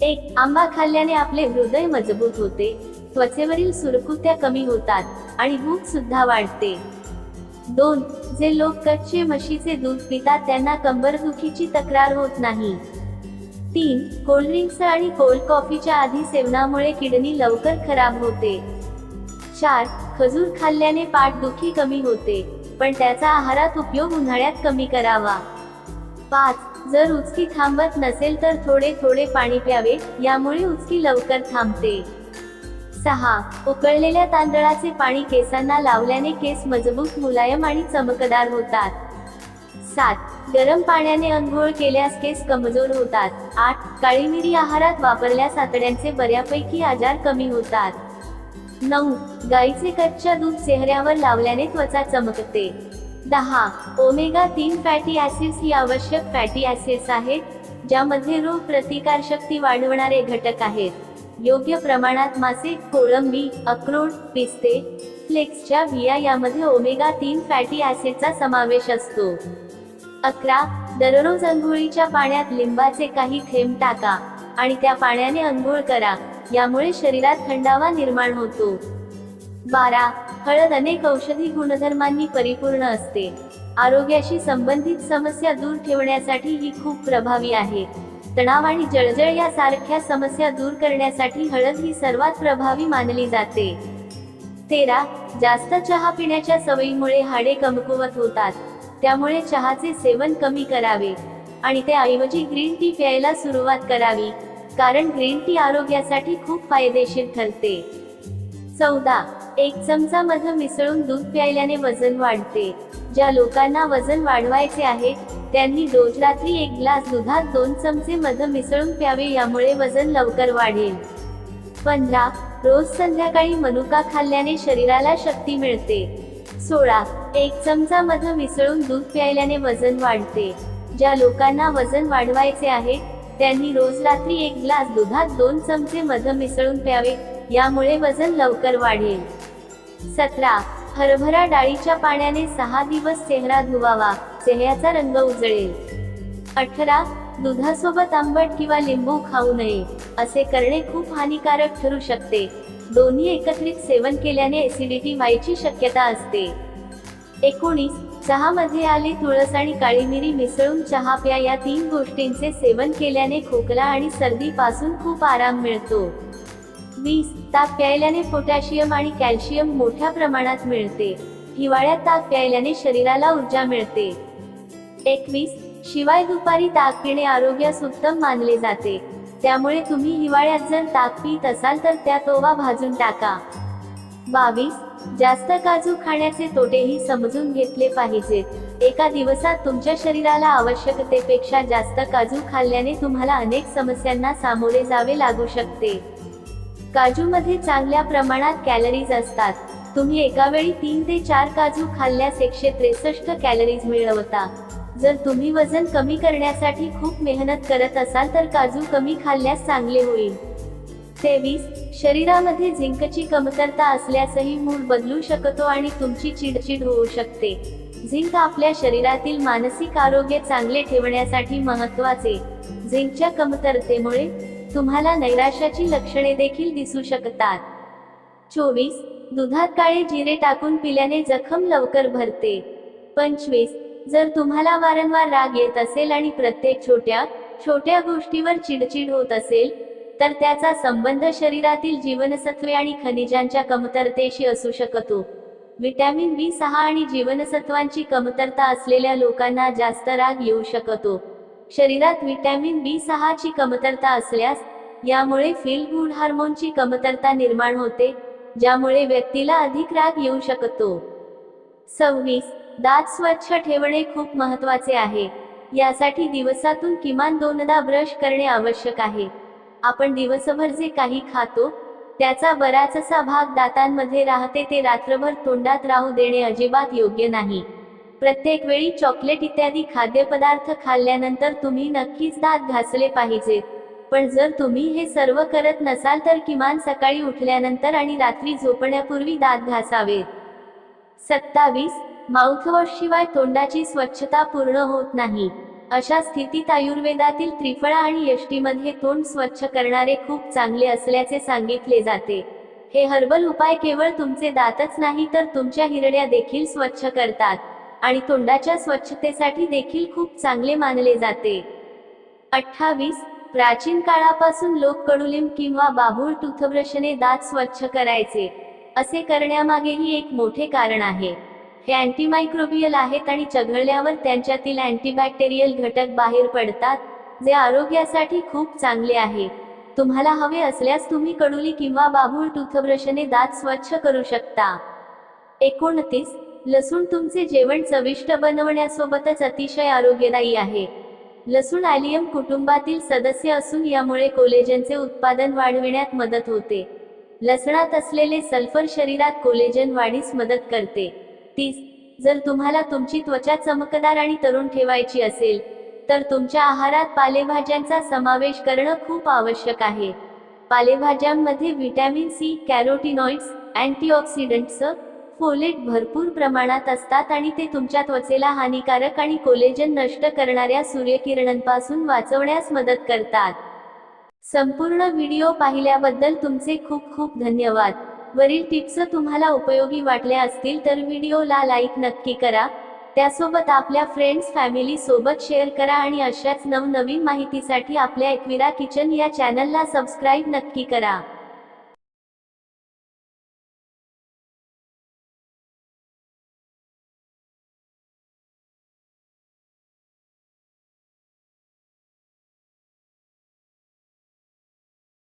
एक, आंबा खाल्ल्याने आपले हृदय मजबूत होते, त्वचेवरील सुरकुत्या कमी होतात आणि भूक सुद्धा वाढते. 2. जे लोक कच्चे म्हशीचे दूध पितात त्यांना कंबरदुखीची तक्रार होत नाही. 3. कोल्ड्रिंक्स आणि कोल्ड कॉफीच्या आधी सेवनामुळे किडनी लवकर खराब होते. 4. खजूर खाल्ल्याने पाठदुखी कमी होते, पण त्याचा आहारात उपयोग उन्हाळ्यात कमी करावा. 5. जर उचकी थांबत नसेल तर थोडे थोडे पाणी प्यावे, यामुळे उचकी लवकर थांबते. 6. उकळलेल्या तांदळाचे पाणी केसांना लावल्याने केस मजबूत, मुलायम आणि चमकदार होतात. 7. गरम पाण्याने अंघोळ केल्यास केस कमजोर होतात. 8. काळी मिरी आहारात वापरल्यास आतड्यांचे बऱ्यापैकी आजार कमी होतात. 9. गाईचे कच्च्या दूध चेहऱ्यावर लावल्याने त्वचा चमकते. 10. ओमेगा 3 फॅटी ऍसिड्स ही आवश्यक फॅटी ऍसिड्स आहेत, ज्यामध्ये रोग प्रतिकारशक्ती वाढवणारे घटक आहेत. योग्य प्रमाणात मासे, कोळंबी, अक्रोड, पिस्ते, फ्लेक्सच्या बिया यामध्ये ओमेगा 3 फॅटी ऍसिडचा समावेश असतो. 11. दररोज अंघोळीच्या पाण्यात लिंबाचे काही थेंब टाका आणि त्या पाण्याने अंघोळ करा, यामुळे शरीरात थंडावा निर्माण होतो. 12. हळद अनेक औषधी गुणधर्मांनी परिपूर्ण असते. आरोग्याशी संबंधित समस्या दूर ठेवण्यासाठी ही खूप प्रभावी आहे. तणाव आणि जळजळ यासारख्या समस्या दूर करण्यासाठी हळद ही सर्वात प्रभावी मानली जाते. 13. जास्त चहा पिण्याच्या सवयीमुळे हाडे कमकुवत होतात, त्यामुळे चहाचे सेवन कमी करावे आणि त्याऐवजी ग्रीन टी प्यायला सुरुवात करावी, कारण ग्रीन टी आरोग्यासाठी खूप फायदेशीर ठरते. 14. 1 चमचा मध मिसळून दूध प्यायल्याने वजन वाढते. ज्या लोकांना वजन वाढवायचे आहे त्यांनी रोज रात्री 1 ग्लास दुधात 2 चमचे मध मिसळून प्यावे, यामुळे वजन लवकर वाढेल. 15. रोज संध्याकाळी मनुका खाल्ल्याने शरीराला शक्ती मिळते. 16. 1 चमचा मध मिसळून दूध प्यायल्याने वजन वाढते. ज्या लोकांना वजन वाढवायचे आहे त्यांनी रोज रात्री 1 ग्लास दुधात 2 चमचे मध मिसळून प्यावे, यामुळे वजन लवकर वाढेल. 17. हरभरा डाळीच्या पाण्याने 6 दिवस चेहरा धुवावा, चेहऱ्याचा रंग उजळेल. 18. दुधासोबत आंबट किंवा लिंबू खाऊ नये, असे करणे खूप हानिकारक ठरू शकते. दोन्ही एकत्रित सेवन केल्याने ऍसिडिटी व्हायची शक्यता असते. 19. चहामध्ये आले, तुळस आणि काळी मिरी मिसळून चहा प्या. या 3 गोष्टींचे सेवन केल्याने खोकला आणि सर्दीपासून खूप आराम मिळतो. 20. ताक प्यायल्याने पोटॅशियम आणि कॅल्शियम मोठ्या प्रमाणात मिळते. हिवाळ्यात ताक प्यायल्याने शरीराला ऊर्जा मिळते. 21. शिवाय दुपारी ताक पिणे आरोग्यास उत्तम मानले जाते, त्यामुळे तुम्ही हिवाळ्यात जर ताक पीत असाल तर त्यात ओवा भाजून टाका. 22. जास्त काजू खाण्याचे तोटेही समजून घेतले पाहिजेत. एका दिवसात तुमच्या शरीराला आवश्यकतेपेक्षा जास्त काजू खाल्ल्याने तुम्हाला अनेक समस्यांना सामोरे जावे लागू शकते. काजूमध्ये चांगल्या प्रमाणात कॅलरीज असतात. तुम्ही एका वेळी 3 ते 4 काजू खाल्ल्यास 163 कॅलरीज मिळवता. जर तुम्ही वजन कमी करण्यासाठी खूप मेहनत करत असाल तर काजू कमी खाल्ल्यास चांगले होईल. 23. शरीरामध्ये झिंकची कमतरता असल्यासही मूड बदलू शकतो आणि तुमची चिडचिड होऊ शकते. झिंक आपल्या शरीरातील मानसिक आरोग्य चांगले ठेवण्यासाठी महत्त्वाचे. झिंकच्या कमतरतेमुळे तुम्हाला नैराश्याची लक्षणे देखील दिसू शकतात. 24. दुधात काळे जिरे टाकून पिल्याने जखम लवकर भरते. 25. जर तुम्हाला वारंवार राग येत असेल आणि प्रत्येक छोट्या गोष्टीवर चिडचिड होत असेल तर त्याचा संबंध शरीरातील जीवनसत्वे आणि खनिजांच्या कमतरतेशी असू शकतो. व्हिटॅमिन B6 आणि जीवनसत्वांची कमतरता असलेल्या लोकांना जास्त राग येऊ शकतो. शरीरात व्हिटॅमिन B6 ची कमतरता असल्यास यामुळे फील गुड हार्मोनची कमतरता निर्माण होते, ज्यामुळे व्यक्तीला अधिक राग येऊ शकतो. 26. दात स्वच्छ ठेवणे खूप महत्त्वाचे आहे. यासाठी दिवसातून किमान 2दा ब्रश करणे आवश्यक आहे. आपण दिवसभर जे काही खातो त्याचा बराचसा भाग दातांमध्ये राहते. ते रात्रभर तोंडात राहू देणे अजिबात योग्य नाही. प्रत्येक वेळी चॉकलेट इत्यादी खाद्यपदार्थ खाल्ल्यानंतर तुम्ही नक्कीच दात घासले पाहिजेत. पण जर तुम्ही हे सर्व करत नसाल तर किमान सकाळी उठल्यानंतर आणि रात्री झोपण्यापूर्वी दात घासावेत. 27. माउथवॉश शिवाय तोंडाची स्वच्छता पूर्ण होत नाही. अशा स्थितीत आयुर्वेदातील त्रिफळा आणि यष्टीमध्ये तोंड स्वच्छ करणारे खूप चांगले असल्याचे सांगितले जाते. हे हर्बल उपाय केवळ तुमचे दातच नाही तर तुमच्या हिरड्या देखील स्वच्छ करतात आणि तोंडाच्या स्वच्छतेसाठी देखील खूप चांगले मानले जाते. 28. प्राचीन काळापासून लोक कडुलिंब किंवा बाभूळ टूथब्रशने दात स्वच्छ करायचे. असे करण्यामागेही एक मोठे कारण आहे. हे अँटीमायक्रोबियल आहेत आणि चघळल्यावर त्यांच्यातील अँटीबॅक्टेरियल घटक बाहेर पडतात, जे आरोग्यासाठी खूप चांगले आहे. तुम्हाला हवे असल्यास तुम्ही कडुली किंवा बाभूळ टूथब्रशने दात स्वच्छ करू शकता. 29. लसूण तुमचे जेवण चविष्ट बनवण्यासोबतच अतिशय आरोग्यदायी आहे. लसूण ॲलियम कुटुंबातील सदस्य असून यामुळे कोलेजनचे उत्पादन वाढविण्यात मदत होते. लसणात असलेले सल्फर शरीरात कोलेजन वाढीस मदत करते. 30. जर तुम्हाला तुमची त्वचा चमकदार आणि तरुण ठेवायची असेल तर तुमच्या आहारात पालेभाज्यांचा समावेश करणं खूप आवश्यक आहे. पालेभाज्यांमध्ये vitamin C, carotenoids, antioxidants, folate भरपूर प्रमाणात असतात आणि ते तुमच्या त्वचेला हानिकारक आणि कोलेजन नष्ट करणाऱ्या सूर्यकिरणांपासून वाचवण्यास मदत करतात. संपूर्ण व्हिडिओ पाहिल्याबद्दल तुमचे खूप खूप धन्यवाद. वरील टिप्स तुम्हाला उपयोगी वाटल्या असतील तर व्हिडिओला लाईक नक्की करा. त्यासोबत आपल्या फ्रेंड्स फॅमिली सोबत शेअर करा आणि अशाच नवनवीन माहितीसाठी आपल्या एकविरा किचन या चॅनलला सबस्क्राईब नक्की करा.